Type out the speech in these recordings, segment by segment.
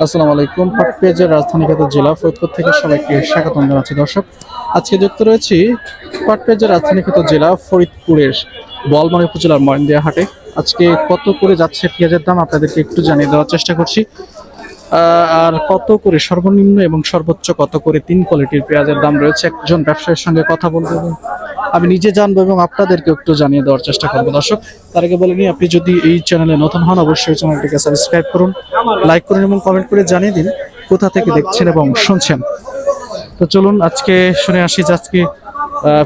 আসসালামু আলাইকুম। পাটপেজের রাজধানীগত জেলা ফরিদপুর থেকে সবাইকে স্বাগতম জানাচ্ছি দর্শক। আজকে যুক্ত রয়েছি পাটপেজের রাজধানীগত জেলা ফরিদপুরের বোয়ালমারী উপজেলার ময়নদিয়া হাটে। আজকে কত করে যাচ্ছে পেঁয়াজের দাম আপনাদেরকে একটু জানিয়ে দেওয়ার চেষ্টা করছি। আর কত করে সর্বনিম্ন এবং সর্বোচ্চ কত করে তিন কোয়ালিটির পেঁয়াজের দাম রয়েছে একজন ব্যবসায়ীর সঙ্গে কথা বলবো এবং আমি নিজে জানবো এবং আপনাদেরকে একটু জানিয়ে দেওয়ার চেষ্টা করবো দর্শক। তার আগে বলে নিই, আপনি যদি এই চ্যানেলে নতুন হন অবশ্যই চ্যানেলটিকে সাবস্ক্রাইব করুন, লাইক করুন এবং কমেন্ট করে জানিয়ে দিন কোথা থেকে দেখছেন এবং শুনছেন। তো চলুন আজকে শুনে আসি যে আজকে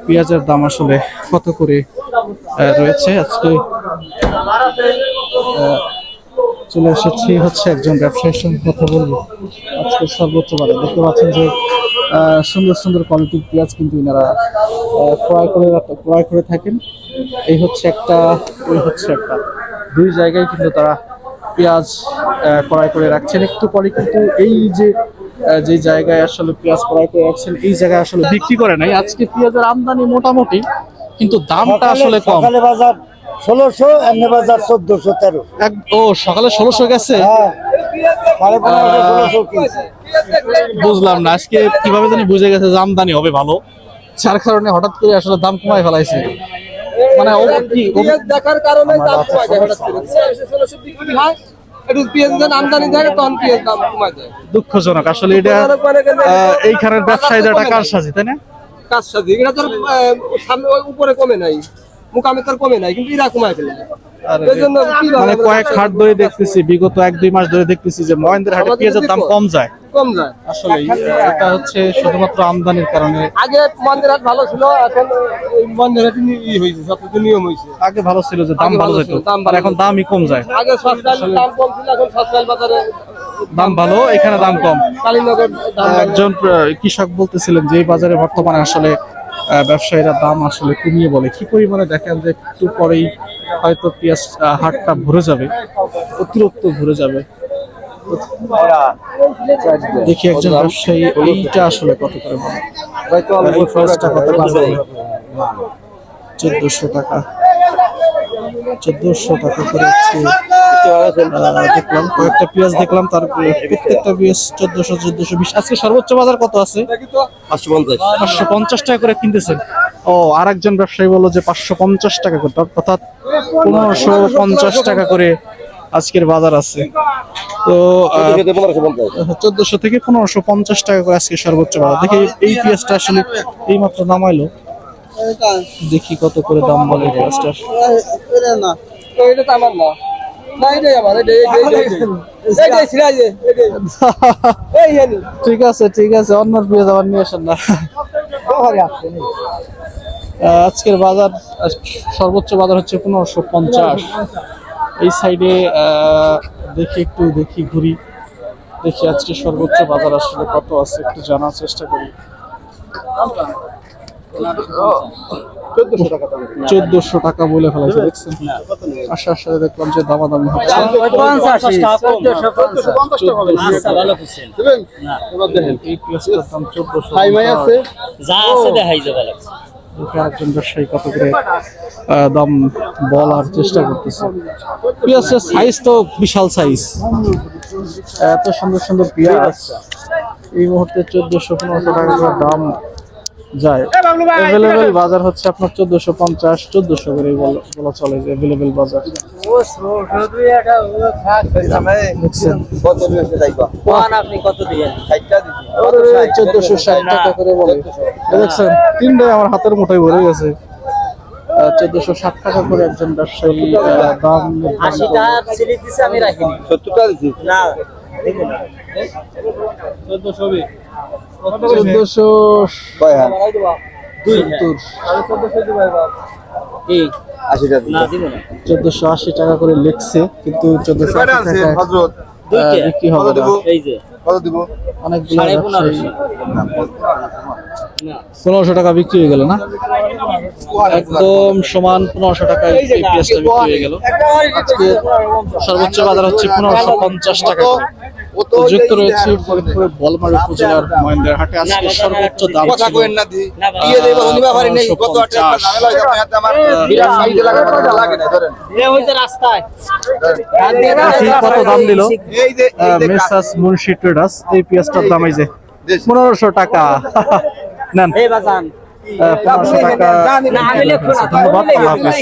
পেঁয়াজের দাম আসলে কত করে রয়েছে। আজকে চলে এসেছি হচ্ছে একজন ব্যবসায়ীর সঙ্গে কথা বলবো। আজকে সর্বোচ্চ বাজার দেখতে পাচ্ছেন যে সুন্দর সুন্দর কোয়ালিটির পেঁয়াজ কিন্তু এনারা ক্রয় করে থাকেন। এই হচ্ছে একটা, ওই হচ্ছে একটা, দুই জায়গায় কিন্তু তারা পেঁয়াজ ক্রয় করে রাখছেন। একটু পরে কিন্তু এই যে জায়গায় আসলে পেঁয়াজ ক্রয় করে রাখছেন এই জায়গায় আসলে বিক্রি করে নাই। আজকে পেঁয়াজের আমদানি মোটামুটি, কিন্তু দামটা আসলে কম। বাজার 1600, এমনি বাজার 1413। ও সকালে 1600 গেছে। বুঝলাম না আজকে কিভাবে জানি বুঝে গেছে যে আমদানি হবে ভালো, যার কারণে হঠাৎ করে আসলে দাম কমায় ফেলাইছে। মানে দেখার কারণে দাম কমায় যায় হঠাৎ করে। 1600 বিক্রি হয়, একটু পেঁয়াজ দেন আমদানি দেয় তখন পেঁয়াজ দাম কমায় যায়। দুঃখজনক আসলে এটা। এইখানের ব্যবসায়ীদের টাকার সাজি, তাই না? কাজ সাজি এটা তোর সামনে উপরে কমে নাই, মুকামে তোর কমে নাই, কিন্তু এরা কমায় ফেলে। মানে কয়েক হাট ধরে দেখতেছি, বিগত 1-2 মাস ধরে দেখতেছি যে মহেন্দ্র হাটে পেঁয়াজের দাম কম যায়। আসলে এটা হচ্ছে শুধুমাত্র আমদানির কারণে। আগে মহেন্দ্র হাট ভালো ছিল, এখন মহেন্দ্র হাট হয়েছে, সবকিছু নিয়ম হয়েছে। আগে ভালো ছিল যে দাম ভালো যেত, আর এখন দামই কম যায়। আগে সস্তায় দাম কম ছিল, এখন সস্তায় বাজারে দাম ভালো, এখানে দাম কম। কালীনগর একজন কৃষক বলতেছিলেন যে এই বাজারে বর্তমানে আসলে ব্যবসায়ীরা দাম আসলে কমিয়ে বলে। কি পরিমাণে দেখেন যে একটু পরেই হয়তো পেঁয়াজ হাটটা ভরে যাবে, অতিরিক্ত ভরে যাবে। দেখি একজন ব্যবসায়ী এইটা আসলে কত করে বলে। এই পেঁয়াজটা কত করে বলে? 1400 টাকা, 1400 টাকা করে দেখলাম। কয়েকটা পেঁয়াজ দেখলাম, তার প্রত্যেকটা পেঁয়াজ 1400-1420। আজকে সর্বোচ্চ বাজার কত আছে? 550 টাকা করে কিনতেছেন। ও, আর একজন ব্যবসায়ী বললো যে 550 টাকা করে, অর্থাৎ 1550 টাকা করে আজকের বাজার আছে। তো 1400 থেকে 1550 টাকা করে আজকে সর্বোচ্চ বাজার। দেখি এই পেঁয়াজটা আসলে এই মাত্র নামাইলো, দেখি কত করে দাম বলে এই পেঁয়াজটার। ঠিক আছে ঠিক আছে, অন্য পেঁয়াজ আবার নিয়ে আসেন না। আজকের বাজার সর্বোচ্চ বাজার হচ্ছে 1550। এই সাইডে দেখি ঘুরি, দেখি আজকে সর্বোচ্চ বাজার আসলে কত আছে একটু জানার চেষ্টা করি। 1400 টাকা বলে ফেলাইছে, দেখছেন? আসার সাথে দেখলাম যে দামাদামি হচ্ছে। এই পেঁয়াজটার দাম 1400। একজন ব্যবসায়ী কত করে দাম বলার চেষ্টা করতেছে। পেঁয়াজের সাইজ তো বিশাল সাইজ, এত সুন্দর সুন্দর পেঁয়াজ এই মুহূর্তে 1400-1500 টাকা করে দাম যায়। অ্যাভেলেবেল বাজার হচ্ছে আপনার 1450-1400 করে বলা চলে যে অ্যাভেলেবেল বাজার। 1460 টাকা করে বলে, দেখছেন? তিনটাই আমার হাতের মুঠোয় ভরে গেছে। 1460 টাকা করে একজন ব্যবসায়ী দাম। 80 টাকা ছেড়ে দিছে, আমি রাখিনি। 70 টাকা দিছি না, দেখুন 1420 1480 টাকা করে লিখছে, কিন্তু 1480 টাকা বিক্রি হবে না। অনেকগুলো 1500 টাকা বিক্রি হয়ে গেল না, একদম সমান 1500 টাকায় এই পেঁয়াজটা বিক্রি হয়ে গেল। আজকে সর্বোচ্চ বাজার হচ্ছে 1550 টাকা করে। যুক্ত রয়েছে ফরিদপুরের বলমারী উপজেলার মহেন্দ্রের হাটে আজকে সর্বোচ্চ দাম কথা ছিল কইেন না দি দিয়ে দেব নিবা পারি নাই কত টাকা ঝামেলা হয়ে যাবে হাতে আমার বিরাট সাইজে লাগে না ধরেন এ হইছে রাস্তায় ঠিক কত দাম দিল এই যে মেসাস মুন্সি ট্রেডার্স এই পেঁয়াজটার দাম এই যে 1500 টাকা নেন এই বাজান 1500 টাকা না আমি লেখো না ধন্যবাদ আল্লাহ হাফেজ